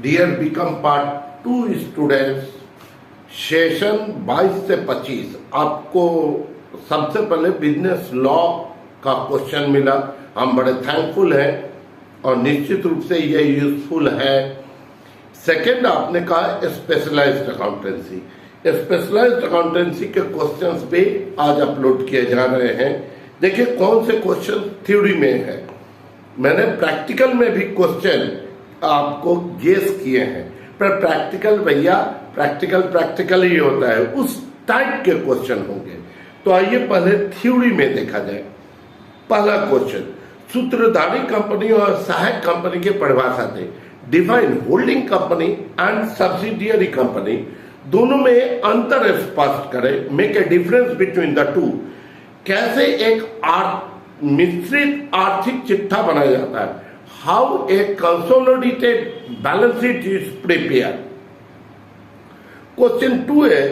Dear BCom part 2 students, session 22 से 25 आपको सबसे पहले बिजनेस लॉ का क्वेश्चन मिला। हम बड़े थैंकफुल हैं और निश्चित रूप से ये यूजफुल है। सेकंड आपने कहा स्पेशलाइज्ड अकाउंटेंसी। स्पेशलाइज्ड अकाउंटेंसी के क्वेश्चंस भी आज अपलोड किए जा रहे हैं। देखिए कौन से क्वेश्चन थ्योरी में है, मैंने प्रैक्टिकल में भी क्वेश्चन आपको गेस किए हैं, पर प्रैक्टिकल भैया प्रैक्टिकल ही होता है, उस टाइप के क्वेश्चन होंगे। तो आइए पहले थ्योरी में देखा जाए। पहला क्वेश्चन, सूत्रधारी कंपनी और सहायक कंपनी की परिभाषा दे। Define holding company and subsidiary company, दोनों में अंतर स्पष्ट करें। Make a difference between the two. कैसे एक मिश्रित आर्थिक चिट्ठा बनाया जाता है। How a consolidated balance sheet is prepare. Question 2 है,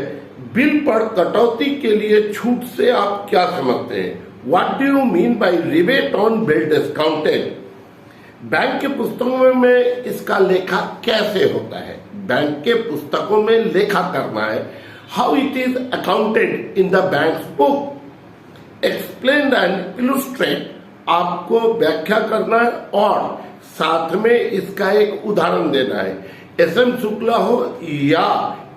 बिल पर कटौती के लिए छूट से आप क्या समझते हैं। What do you mean by rebate on bill discounted. Bank के पुस्तकों में इसका लेखा कैसे होता है। बैंक के पुस्तकों में लेखा करना है। How it is accounted in the banks book. Explain and illustrate, आपको व्याख्या करना है और साथ में इसका एक उदाहरण देना है। एस.एम. शुक्ला हो या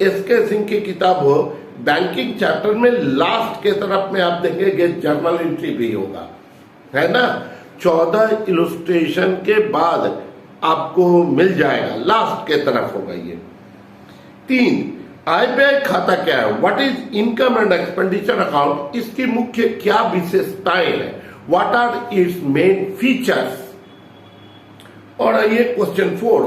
एस.के. सिंह की किताब हो, बैंकिंग चैप्टर में लास्ट के तरफ में आप देखेंगे जर्नल एंट्री भी होगा, है ना। 14 इलुस्ट्रेशन के बाद आपको मिल जाएगा, लास्ट के तरफ होगा ये। 3, आय व्यय खाता क्या है। What is income and expenditure account, इसकी मुख्य क्या विशेषताएं हैं। What are its main features. और आइए क्वेश्चन 4,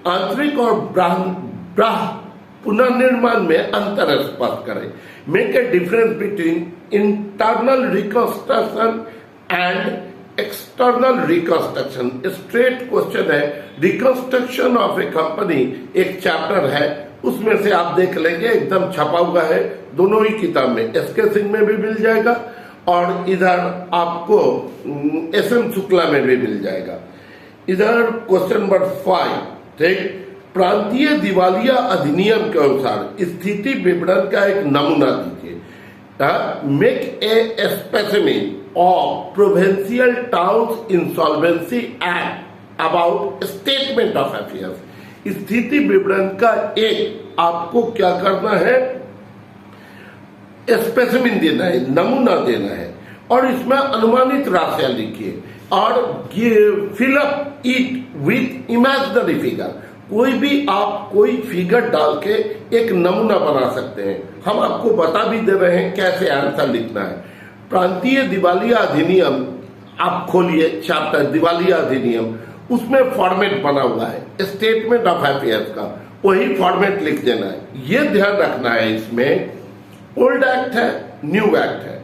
आंतरिक और बाह्य पुनर्निर्माण में अंतर स्पष्ट करें। Make a difference between internal reconstruction and external reconstruction. Straight question है। रिकंस्ट्रक्शन ऑफ ए कंपनी एक चैप्टर है, उसमें से आप देख लेंगे, एकदम छपा हुआ है दोनों ही किताब में। एस.के. सिंह में भी मिल जाएगा और इधर आपको एस.एम. शुक्ला में भी मिल जाएगा। इधर क्वेश्चन नंबर 5, ठीक, प्रांतीय दिवालिया अधिनियम के अनुसार स्थिति विवरण का एक नमूना दीजिए। Make a specimen of provincial towns insolvency act about statement of affairs. स्थिति विवरण का एक आपको क्या करना है, स्पेसिमेन देना है, नमूना देना है और इसमें अनुमानित राशियां लिखिए और fill up it with imaginary figure. कोई भी आप कोई फिगर डाल के एक नमूना बना सकते हैं। हम आपको बता भी दे रहे हैं कैसे आंसर लिखना है। प्रांतीय दिवालिया अधिनियम आप खोलिए, चैप्टर दिवालिया अधिनियम, उसमें फॉर्मेट बना हुआ है स्टेटमेंट ऑफ अफेयर्स का, वही फॉर्मेट लिख देना है। ये ध्यान रखना है, इसमें ओल्ड एक्ट है, न्यू एक्ट है।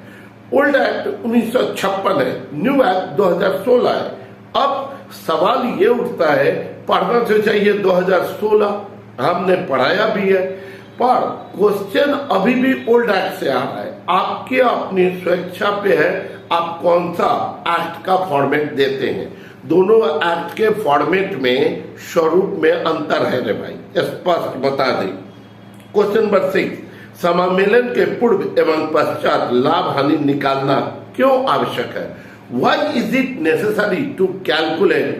ओल्ड एक्ट 1956 है, न्यू एक्ट 2016 है। अब सवाल ये उठता है, पढ़ना तो चाहिए 2016, हमने पढ़ाया भी है, पर क्वेश्चन अभी भी ओल्ड एक्ट से आ रहा है। आपके अपनी स्वेच्छा पे है आप कौन सा एक्ट का फॉर्मेट देते हैं। दोनों एक्ट के फॉर्मेट में स्वरूप में अंतर है रे भाई, स्पष्ट बता दें। क्वेश्चन नंबर 6, समामेलन के पूर्व एवं पश्चात लाभ हानि निकालना क्यों आवश्यक है। Why is it necessary to calculate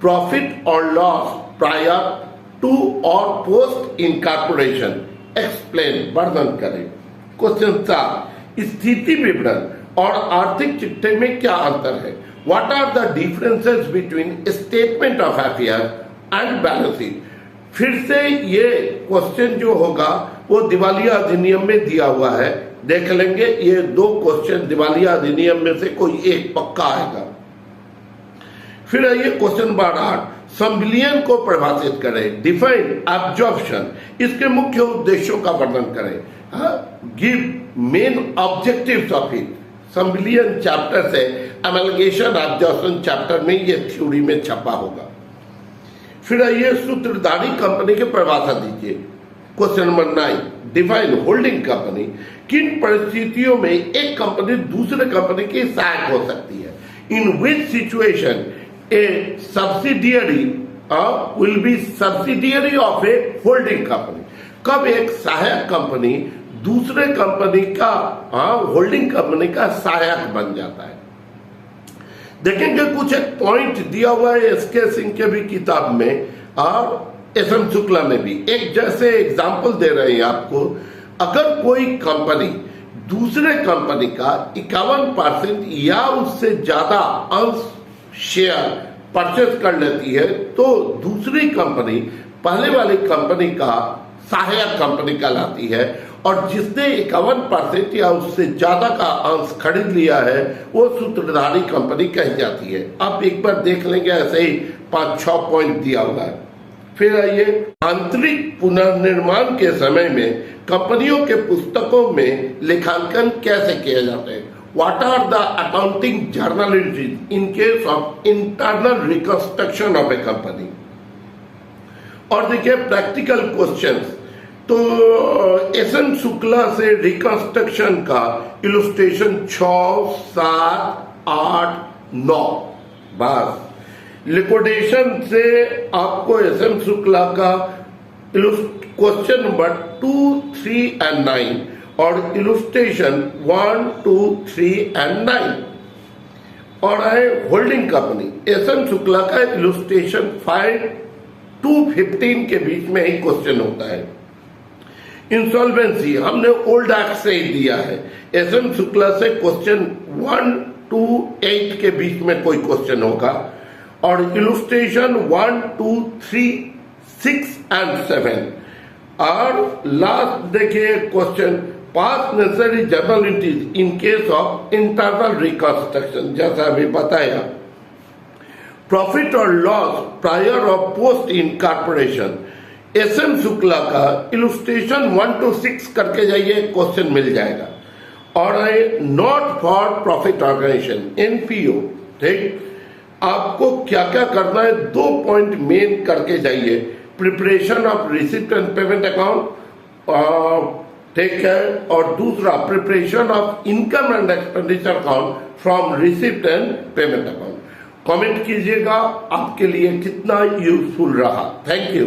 profit or loss prior to or post incorporation? Explain, वर्णन करें। क्वेश्चन 4, स्थिति विवरण और आर्थिक चिट्ठे में क्या अंतर है। What are the differences between statement of affairs and balance sheet? फिर से ये क्वेश्चन जो होगा वो दिवालिया अधिनियम में दिया हुआ है, देख लेंगे। ये 2 क्वेश्चन दिवालिया अधिनियम में से कोई एक पक्का आएगा। फिर आइए क्वेश्चन नंबर 8, संविलियन को परिभाषित करें। डिफाइन एब्जॉर्प्शन, इसके मुख्य उद्देश्यों का वर्णन करें। Give main objectives of it. संविलियन चैप्टर से एमलगेशन एब्जॉर्प्शन चैप्टर में ये थ्योरी में छपा होगा। फिर आइए सूत्रधारी कंपनी की परिभाषा दीजिए। Question number 9, define holding company. किन परिस्थितियों में एक कंपनी दूसरे कंपनी की सहायक हो सकती है। In which situation a subsidiary will be subsidiary of a holding company. कब एक सहायक कंपनी दूसरे कंपनी का होल्डिंग कंपनी का सहायक बन जाता है। देखेंगे कुछ एक पॉइंट दिया हुआ है एसके सिंह के भी किताब में और एसएम शुक्ला में भी। एक जैसे एग्जाम्पल दे रहे हैं आपको, अगर कोई कंपनी दूसरे कंपनी का 51% या उससे ज्यादा अंश शेयर परचेज कर लेती है तो दूसरी कंपनी पहले वाली कंपनी का सहायक कंपनी कहलाती है, और जिसने 51% या उससे ज्यादा का अंश खरीद लिया है वो सूत्रधारी कंपनी कही जाती है। अब एक बार देख लेंगे, ऐसे ही 5-6 पॉइंट दिया हुआ है। फिर आइए, आंतरिक पुनर्निर्माण के समय में कंपनियों के पुस्तकों में लेखांकन कैसे किया जाता है। What are the accounting journal entries in case of internal reconstruction of a company. और देखिए प्रैक्टिकल क्वेश्चंस, तो एसएम शुक्ला से रिकंस्ट्रक्शन का इलस्ट्रेशन 6, 7, 8, 9 बस। लिक्विडेशन से आपको एसएम शुक्ला का क्वेश्चन नंबर 2, 3 and 9 और इलस्ट्रेशन 1, 2, 3 and 9। और है होल्डिंग कंपनी, एसएम शुक्ला का इलस्ट्रेशन 5 to 15 के बीच में ही क्वेश्चन होता है। इंसॉल्वेंसी हमने ओल्ड एक्ट से ही दिया है। एसएम शुक्ला से क्वेश्चन 1 to 8 के बीच में कोई क्वेश्चन होगा, और इलस्ट्रेशन 1, 2, 3, 6 and 7। और लास्ट देखिए question, pass necessary journal entries in case of internal reconstruction, जैसा अभी बताया। प्रॉफिट और लॉस प्रायर और पोस्ट इनकॉर्पोरेशन, एसएम शुक्ला का इलस्ट्रेशन 1 to 6 करके जाइए, क्वेश्चन मिल जाएगा। और not for profit organisation, NPO, ठीक। आपको क्या क्या करना है, 2 पॉइंट मेन करके जाइए। Preparation of receipt and payment account, ठीक है, और दूसरा preparation of income and expenditure account from receipt and payment account. Comment कीजिएगा आपके लिए कितना यूजफुल रहा। Thank you.